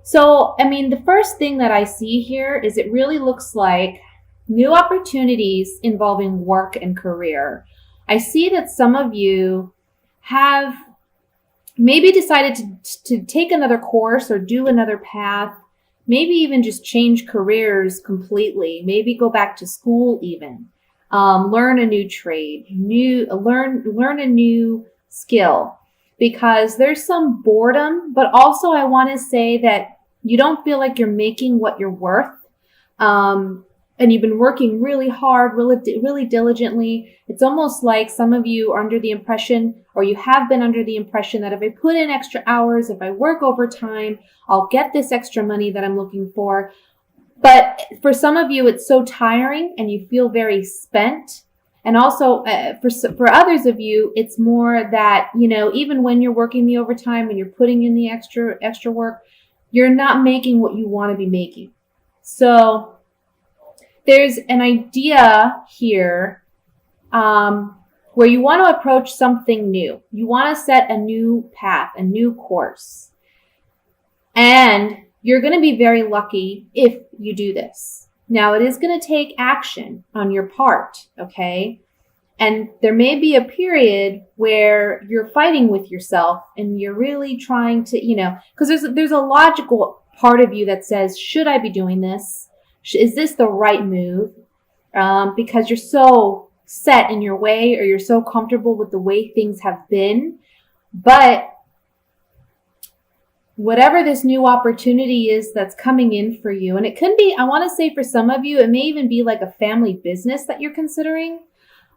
So, I mean, the first thing that I see here is it really looks like new opportunities involving work and career. I see that some of you have maybe decided to take another course or do another path, maybe even just change careers completely, maybe go back to school even, learn a new trade, learn a new skill, because there's some boredom, but also I want to say that you don't feel like you're making what you're worth. And you've been working really hard, really diligently. It's almost like some of you are under the impression, or you have been under the impression, that if I put in extra hours, if I work overtime, I'll get this extra money that I'm looking for. But for some of you, it's so tiring and you feel very spent. And also for others of you, it's more that, you know, even when you're working the overtime and you're putting in the extra work, you're not making what you want to be making. So there's an idea here where you want to approach something new. You want to set a new path, a new course. And you're going to be very lucky if you do this. Now, it is going to take action on your part, okay? And there may be a period where you're fighting with yourself and you're really trying to, you know, because there's a logical part of you that says, should I be doing this? Is this the right move? Because you're so set in your way, or you're so comfortable with the way things have been. But whatever this new opportunity is that's coming in for you, and it could be, I want to say for some of you, it may even be like a family business that you're considering,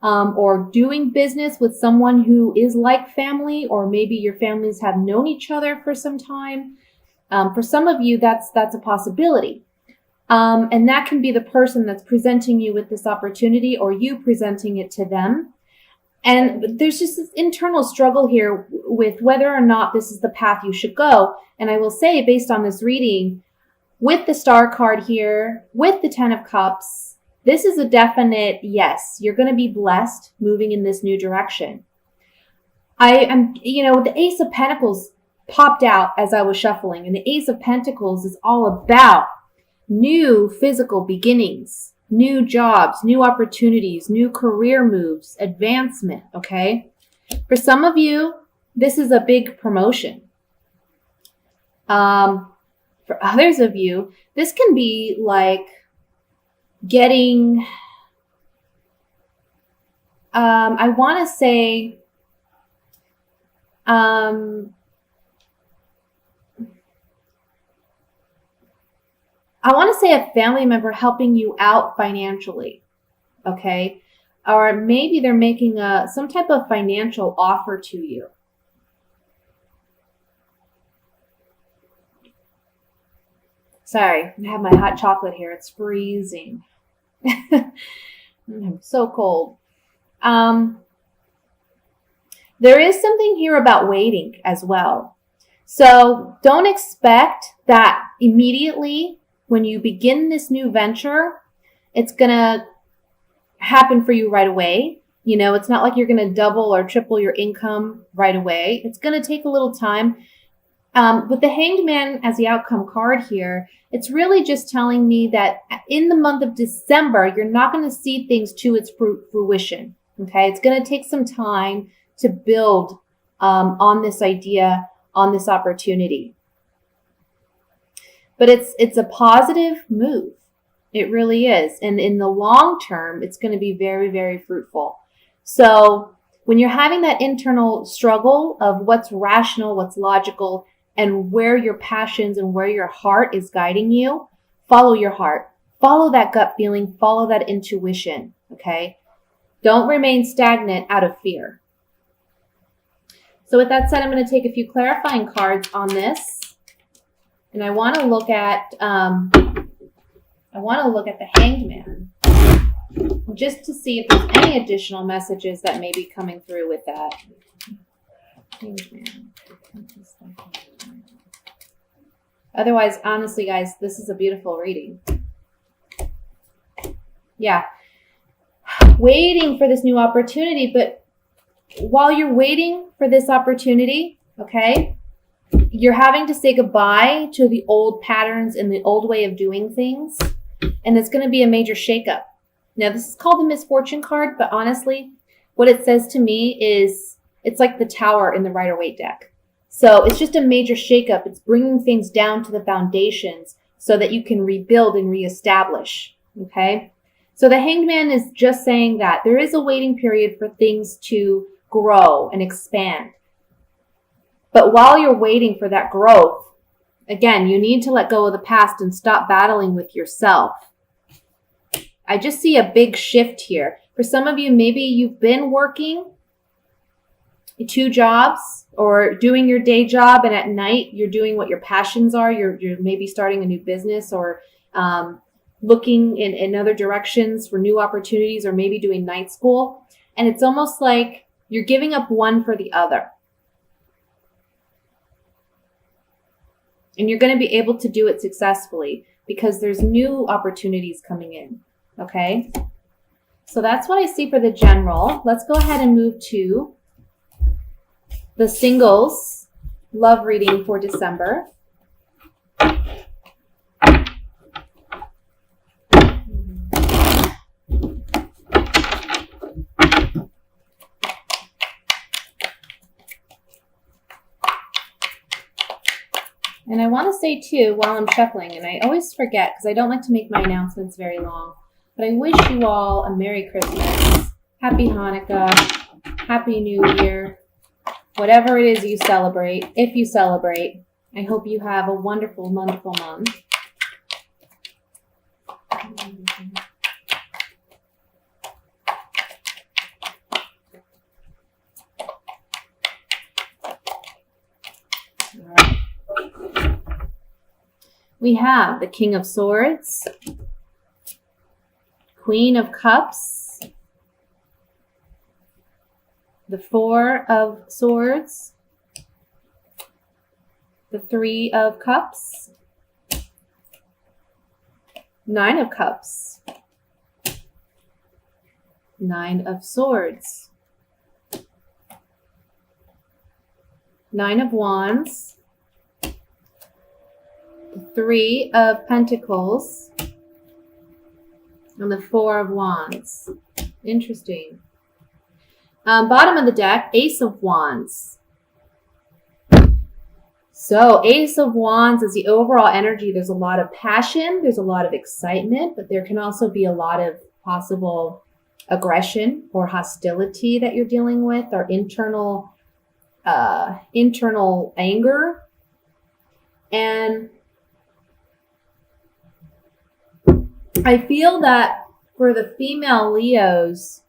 or doing business with someone who is like family, or maybe your families have known each other for some time. For some of you, that's a possibility. And that can be the person that's presenting you with this opportunity, or you presenting it to them. And there's just this internal struggle here with whether or not this is the path you should go. And I will say, based on this reading, with the Star card here, with the 10 of Cups, this is a definite yes. You're going to be blessed moving in this new direction. I am, you know, the Ace of Pentacles popped out as I was shuffling, and the Ace of Pentacles is all about new physical beginnings, new jobs, new opportunities, new career moves, advancement, okay? For some of you, this is a big promotion. For others of you, this can be like getting, I want to say, a family member helping you out financially, okay? Or maybe they're making some type of financial offer to you. Sorry, I have my hot chocolate here. It's freezing. I'm so cold. There is something here about waiting as well. So don't expect that immediately when you begin this new venture, it's going to happen for you right away. You know, it's not like you're going to double or triple your income right away. It's going to take a little time. With the Hanged Man as the outcome card here, it's really just telling me that in the month of December, you're not going to see things to its fruition. Okay, it's going to take some time to build on this idea, on this opportunity. But it's a positive move. It really is. And in the long term, it's going to be very, very fruitful. So when you're having that internal struggle of what's rational, what's logical, and where your passions and where your heart is guiding you, follow your heart. Follow that gut feeling. Follow that intuition. Okay? Don't remain stagnant out of fear. So with that said, I'm going to take a few clarifying cards on this. And I want to look at the Hanged Man, just to see if there's any additional messages that may be coming through with that. Hanged Man. Otherwise, honestly, guys, this is a beautiful reading. Yeah. Waiting for this new opportunity, but while you're waiting for this opportunity, okay, you're having to say goodbye to the old patterns and the old way of doing things. And it's going to be a major shakeup. Now, this is called the misfortune card, but honestly, what it says to me is it's like the tower in the Rider-Waite deck. So it's just a major shakeup. It's bringing things down to the foundations so that you can rebuild and reestablish. Okay? So the Hanged Man is just saying that there is a waiting period for things to grow and expand. But while you're waiting for that growth, again, you need to let go of the past and stop battling with yourself. I just see a big shift here. For some of you, maybe you've been working 2 jobs or doing your day job, and at night you're doing what your passions are. You're maybe starting a new business or looking in other directions for new opportunities, or maybe doing night school. And it's almost like you're giving up one for the other. And you're going to be able to do it successfully because there's new opportunities coming in. Okay? So that's what I see for the general. Let's go ahead and move to the singles love reading for December. And I want to say too, while I'm shuffling, and I always forget because I don't like to make my announcements very long, but I wish you all a Merry Christmas, Happy Hanukkah, Happy New Year, whatever it is you celebrate. If you celebrate, I hope you have a wonderful, wonderful month. All right. We have the King of Swords, Queen of Cups, the 4 of Swords, the 3 of Cups, 9 of Cups, 9 of Swords, 9 of Wands, the 3 of Pentacles, and the 4 of Wands. Interesting. Bottom of the deck, Ace of Wands. So Ace of Wands is the overall energy. There's a lot of passion. There's a lot of excitement, but there can also be a lot of possible aggression or hostility that you're dealing with, or internal anger. And I feel that for the female Leos,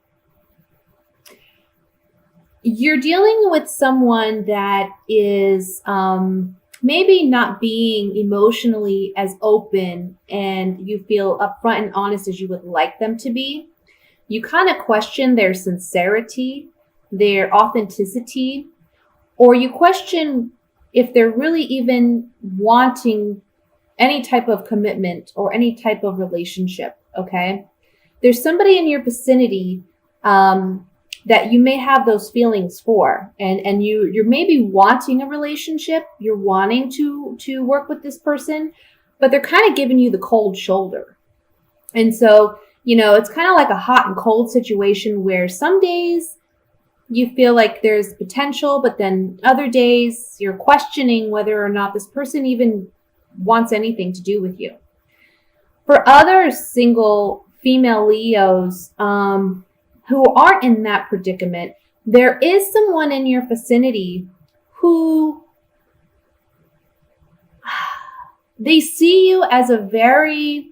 you're dealing with someone that is maybe not being emotionally as open and you feel upfront and honest as you would like them to be. You kind of question their sincerity, their authenticity, or you question if they're really even wanting any type of commitment or any type of relationship, okay? There's somebody in your vicinity that you may have those feelings for, and you're maybe wanting a relationship, you're wanting to work with this person, but they're kind of giving you the cold shoulder. And so, it's kind of like a hot and cold situation where some days you feel like there's potential, but then other days you're questioning whether or not this person even wants anything to do with you. For other single female Leos who aren't in that predicament, there is someone in your vicinity who they see you as a very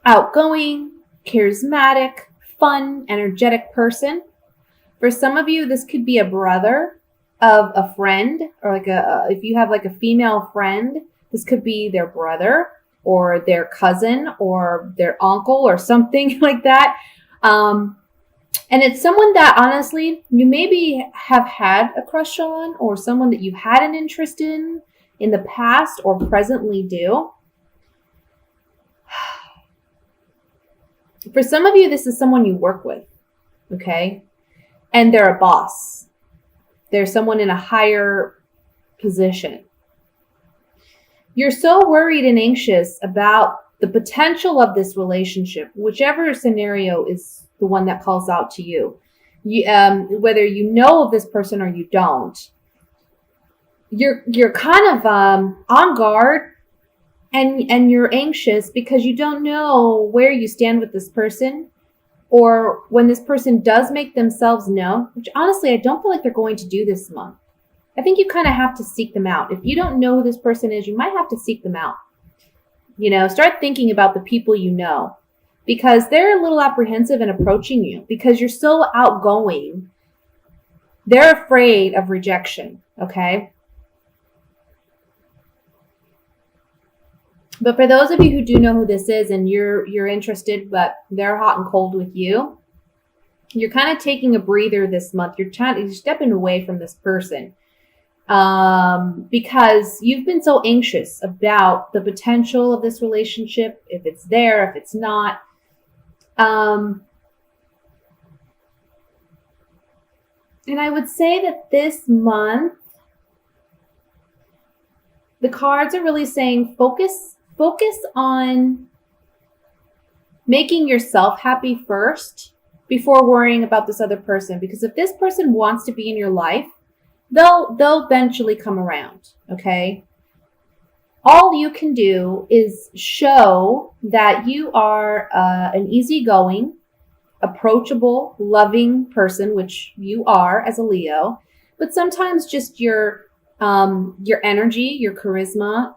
outgoing, charismatic, fun, energetic person. For some of you, this could be a brother of a friend, or like if you have like a female friend, this could be their brother or their cousin or their uncle or something like that. And it's someone that honestly you maybe have had a crush on, or someone that you've had an interest in the past or presently do. For some of you, this is someone you work with, okay? And they're a boss. There's someone in a higher position. You're so worried and anxious about the potential of this relationship, whichever scenario is the one that calls out to you. Whether you know of this person or you don't, you're kind of on guard, and you're anxious because you don't know where you stand with this person, or when this person does make themselves known, which honestly I don't feel like they're going to do this month. I think you kind of have to seek them out. If you don't know who this person is, you might have to seek them out. Start thinking about the people you know, because they're a little apprehensive in approaching you because you're so outgoing. They're afraid of rejection, okay? But for those of you who do know who this is and you're interested, but they're hot and cold with you, you're kind of taking a breather this month. You're stepping away from this person. Because you've been so anxious about the potential of this relationship, if it's there, if it's not. And I would say that this month, the cards are really saying focus on making yourself happy first before worrying about this other person. Because if this person wants to be in your life, they'll eventually come around, okay? All you can do is show that you are an easygoing, approachable, loving person, which you are as a Leo. But sometimes just your energy, your charisma,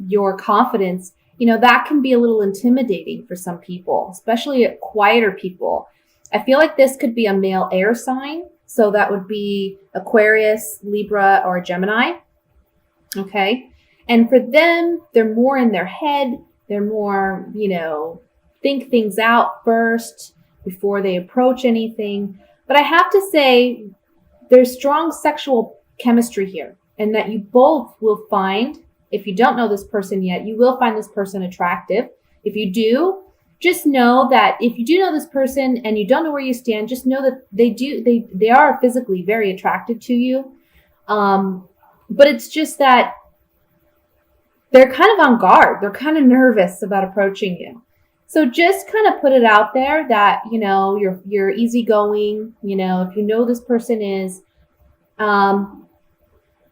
your confidence, that can be a little intimidating for some people, especially quieter people. I feel like this could be a male air sign. So that would be Aquarius, Libra, or Gemini. Okay. And for them, they're more in their head. They're more, think things out first before they approach anything. But I have to say, there's strong sexual chemistry here, and that you both will find, if you don't know this person yet, you will find this person attractive. If you do, just know that if you do know this person and you don't know where you stand, just know that they are physically very attracted to you. But it's just that they're kind of on guard. They're kind of nervous about approaching you. So just kind of put it out there that, you're easygoing, if you know this person is,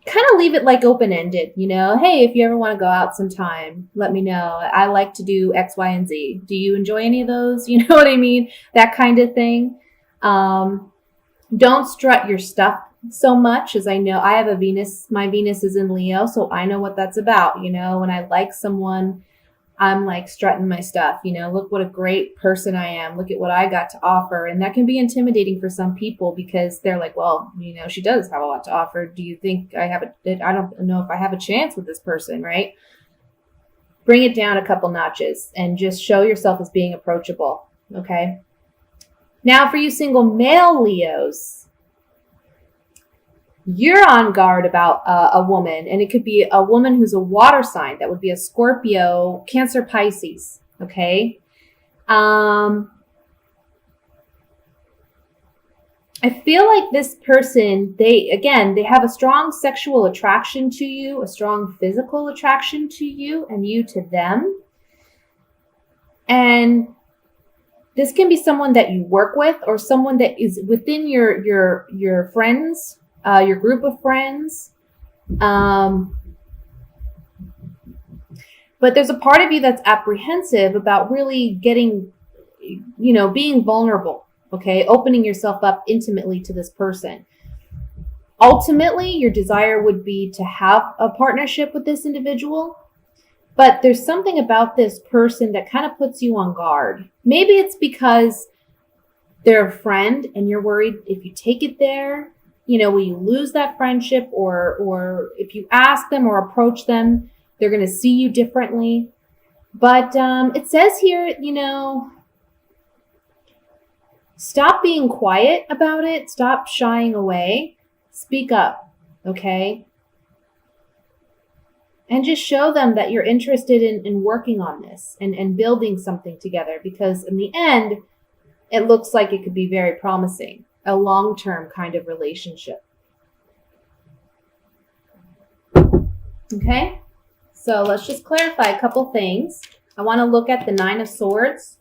kind of leave it like open-ended, hey, if you ever want to go out sometime, let me know. I like to do X, Y, and Z. Do you enjoy any of those? You know what I mean? That kind of thing. Don't strut your stuff so much, as I know I have a Venus. My Venus is in Leo, so I know what that's about. When I like someone, I'm like strutting my stuff, look what a great person I am. Look at what I got to offer. And that can be intimidating for some people because they're like, well, she does have a lot to offer. Do you think I don't know if I have a chance with this person, right? Bring it down a couple notches and just show yourself as being approachable. Okay. Now for you single male Leos, you're on guard about a woman, and it could be a woman who's a water sign. That would be a Scorpio, Cancer, Pisces. Okay. I feel like this person, they have a strong sexual attraction to you, a strong physical attraction to you, and you to them. And this can be someone that you work with, or someone that is within your friends, your group of friends. But there's a part of you that's apprehensive about really getting, being vulnerable, okay? Opening yourself up intimately to this person. Ultimately, your desire would be to have a partnership with this individual, but there's something about this person that kind of puts you on guard. Maybe it's because they're a friend and you're worried if you take it there, will you lose that friendship? Or if you ask them or approach them, they're going to see you differently. But it says here, stop being quiet about it. Stop shying away. Speak up, okay? And just show them that you're interested in working on this and building something together, because in the end, it looks like it could be very promising, a long-term kind of relationship. Okay, so let's just clarify a couple things. I want to look at the Nine of Swords.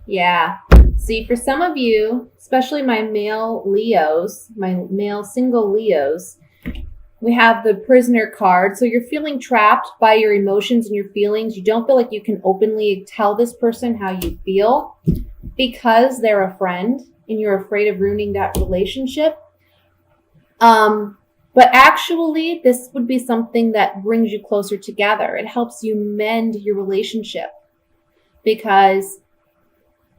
Yeah. See, for some of you, especially my male Leos, my male single Leos, we have the Prisoner card. So you're feeling trapped by your emotions and your feelings. You don't feel like you can openly tell this person how you feel because they're a friend and you're afraid of ruining that relationship. But actually, this would be something that brings you closer together. It helps you mend your relationship, because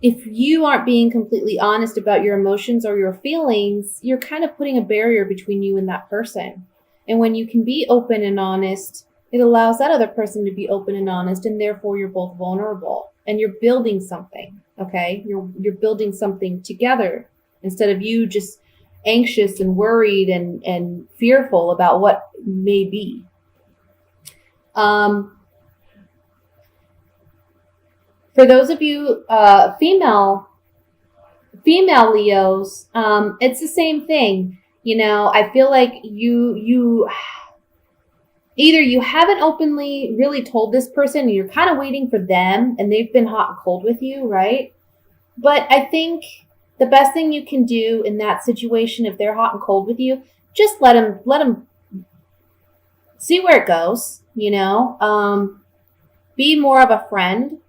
if you aren't being completely honest about your emotions or your feelings, you're kind of putting a barrier between you and that person. And when you can be open and honest, it allows that other person to be open and honest, and therefore you're both vulnerable and you're building something. Okay, you're building something together instead of you just anxious and worried and fearful about what may be. For those of you female Leos, it's the same thing. You know, I feel like you either you haven't openly really told this person and you're kind of waiting for them and they've been hot and cold with you, right? But I think the best thing you can do in that situation, if they're hot and cold with you, just let them see where it goes, you know? Be more of a friend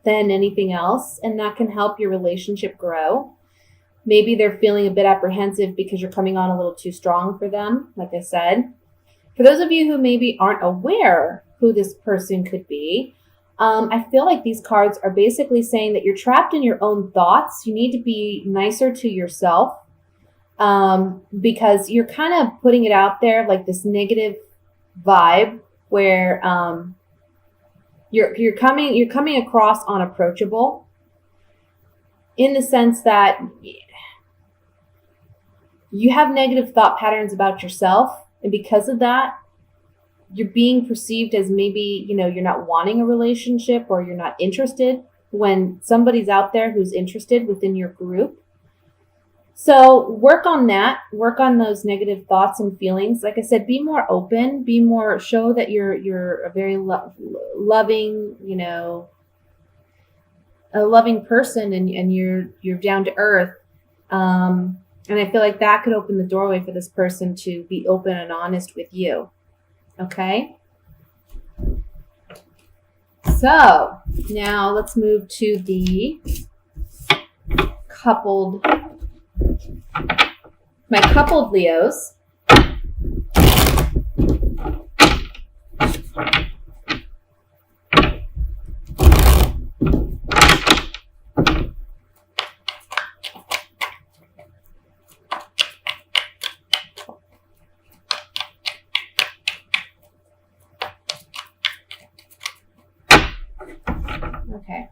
than anything else, and that can help your relationship grow. Maybe they're feeling a bit apprehensive because you're coming on a little too strong for them, like I said. For those of you who maybe aren't aware who this person could be, I feel like these cards are basically saying that you're trapped in your own thoughts. You need to be nicer to yourself, because you're kind of putting it out there like this negative vibe where you're coming across unapproachable, in the sense that you have negative thought patterns about yourself, and because of that, you're being perceived as maybe, you know, you're not wanting a relationship or you're not interested when somebody's out there who's interested within your group. So work on that, work on those negative thoughts and feelings. Like I said, be more open, show that you're a very loving, you know, a loving person, and you're down to earth. And I feel like that could open the doorway for this person to be open and honest with you. Okay? So now let's move to my coupled Leos. Okay.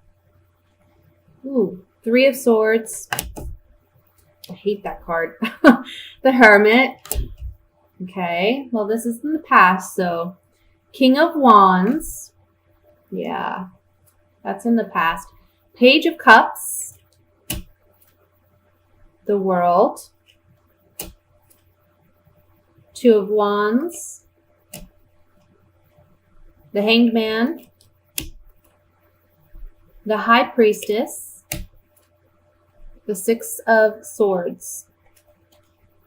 Ooh, Three of Swords. I hate that card. The Hermit. Okay. Well, this is in the past, so King of Wands. Yeah. That's in the past. Page of Cups. The World. Two of Wands. The Hanged Man. The High Priestess, the Six of Swords.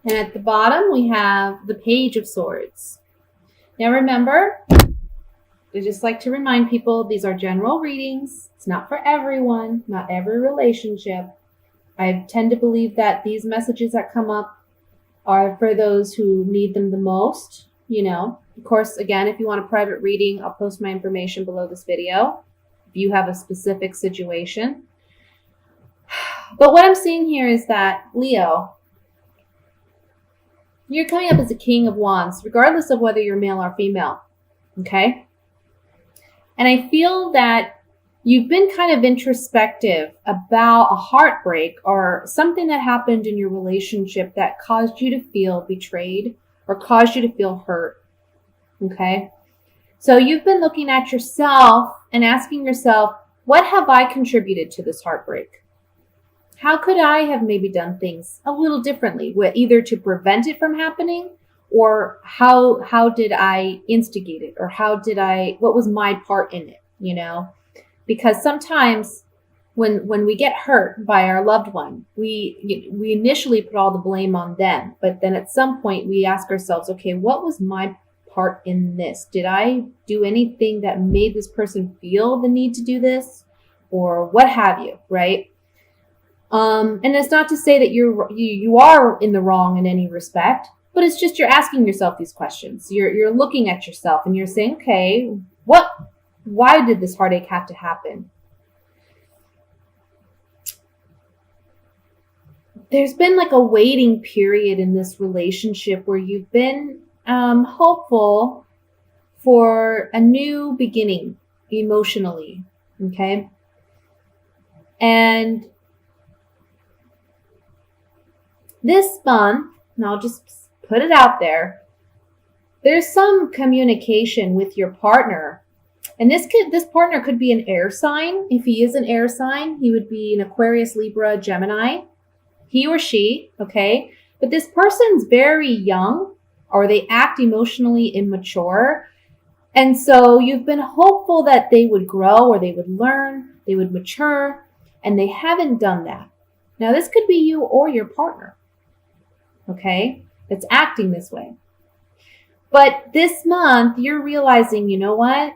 And at the bottom, we have the Page of Swords. Now remember, I just like to remind people, these are general readings. It's not for everyone, not every relationship. I tend to believe that these messages that come up are for those who need them the most, you know. Of course, again, if you want a private reading, I'll post my information below this video. You have a specific situation. But what I'm seeing here is that, Leo, you're coming up as a King of Wands, regardless of whether you're male or female. Okay? And I feel that you've been kind of introspective about a heartbreak or something that happened in your relationship that caused you to feel betrayed or caused you to feel hurt. Okay? So you've been looking at yourself and asking yourself, what have I contributed to this heartbreak? How could I have maybe done things a little differently, either to prevent it from happening, or how did I instigate it, or what was my part in it, Because sometimes when we get hurt by our loved one, we initially put all the blame on them, but then at some point we ask ourselves, okay, what was my part in this? Did I do anything that made this person feel the need to do this, or what have you, right? And it's not to say that you are in the wrong in any respect, but it's just you're asking yourself these questions. You're looking at yourself and you're saying, okay, why did this heartache have to happen? There's been like a waiting period in this relationship where you've been hopeful for a new beginning emotionally, okay? And this month, and I'll just put it out there's some communication with your partner. And this partner could be an air sign. If he is an air sign, he would be an Aquarius, Libra, Gemini. He or she, okay? But this person's very young, or they act emotionally immature. And so you've been hopeful that they would grow, or they would learn, they would mature, and they haven't done that. Now, this could be you or your partner, okay, that's acting this way. But this month, you're realizing, you know what?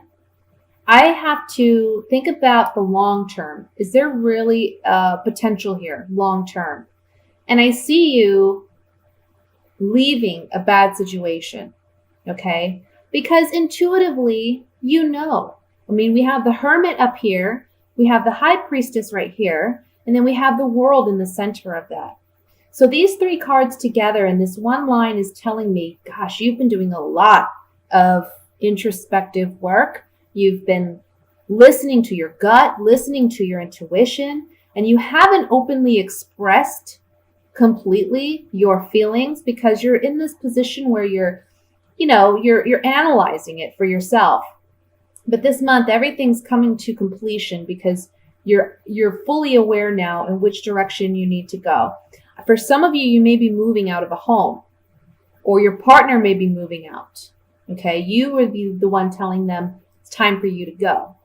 I have to think about the long term. Is there really potential here, long term? And I see you leaving a bad situation, okay? Because intuitively, you know. I mean, we have the Hermit up here, we have the High Priestess right here, and then we have the World in the center of that. So these three cards together and this one line is telling me, gosh, you've been doing a lot of introspective work. You've been listening to your gut, listening to your intuition, and you haven't openly expressed completely your feelings because you're in this position where you're analyzing it for yourself. But this month, everything's coming to completion because you're fully aware now in which direction you need to go. For some of you, you may be moving out of a home, or your partner may be moving out. Okay, you would be the one telling them it's time for you to go.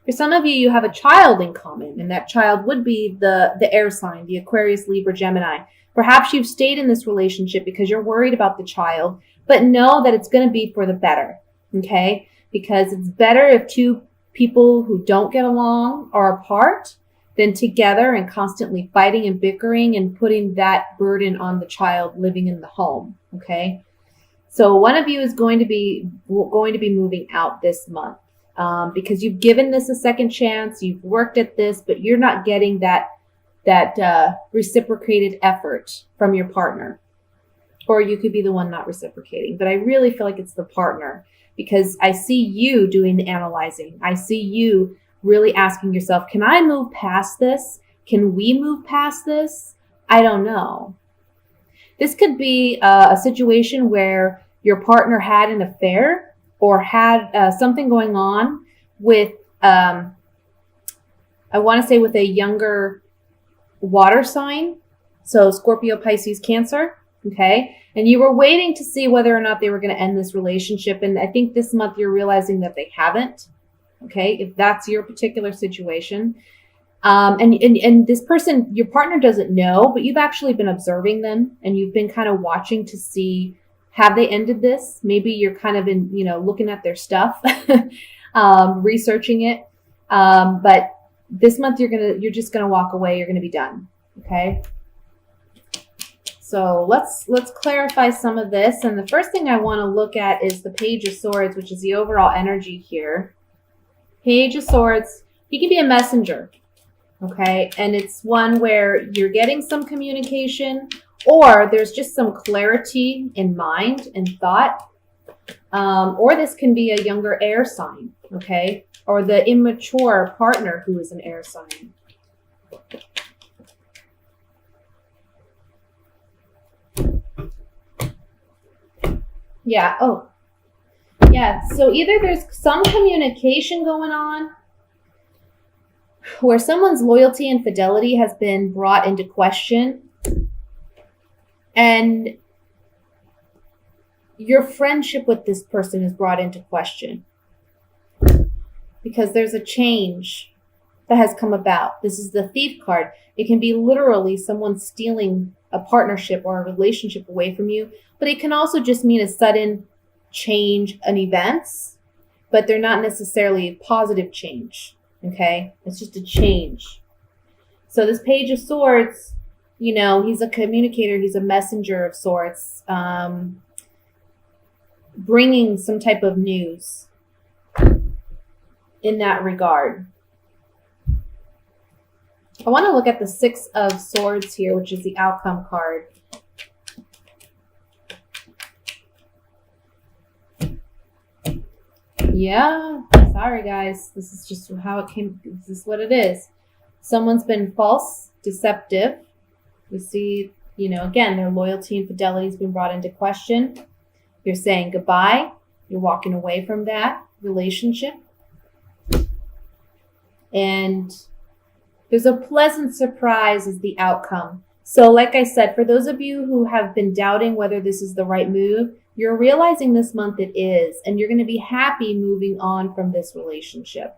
For some of you, you have a child in common, and that child would be the air sign, the Aquarius, Libra, Gemini. Perhaps you've stayed in this relationship because you're worried about the child, but know that it's going to be for the better, okay? Because it's better if two people who don't get along are apart than together and constantly fighting and bickering and putting that burden on the child living in the home, okay? So one of you is going to be moving out this month because you've given this a second chance, you've worked at this, but you're not getting that reciprocated effort from your partner. Or you could be the one not reciprocating. But I really feel like it's the partner because I see you doing the analyzing. I see you really asking yourself, can I move past this? Can we move past this? I don't know. This could be a situation where your partner had an affair or had something going on with, I want to say with a younger water sign. So Scorpio, Pisces, Cancer. Okay. And you were waiting to see whether or not they were going to end this relationship. And I think this month you're realizing that they haven't. Okay. If that's your particular situation. And this person, your partner doesn't know, but you've actually been observing them and you've been kind of watching to see, have they ended this? Maybe you're kind of looking at their stuff, researching it. But this month you're just going to walk away. You're going to be done. Okay. So let's clarify some of this. And the first thing I want to look at is the Page of Swords, which is the overall energy here. Page of Swords, he can be a messenger. Okay. And it's one where you're getting some communication or there's just some clarity in mind and thought. Or this can be a younger air sign. Okay. Or the immature partner who is an air sign. Yeah. Oh, yeah. So either there's some communication going on where someone's loyalty and fidelity has been brought into question, and your friendship with this person is brought into question because there's a change that has come about. This is the Thief card. It can be literally someone stealing a partnership or a relationship away from you, but it can also just mean a sudden change in events, but they're not necessarily a positive change. Okay? It's just a change. So this Page of Swords, you know, he's a communicator, he's a messenger of sorts, bringing some type of news in that regard. I want to look at the Six of Swords here, which is the outcome card. Yeah, sorry guys. This is just how it came. This is what it is. Someone's been false, deceptive. We see, you know, again, their loyalty and fidelity has been brought into question. You're saying goodbye. You're walking away from that relationship. And there's a pleasant surprise as the outcome. So like I said, for those of you who have been doubting whether this is the right move, you're realizing this month it is, and you're going to be happy moving on from this relationship.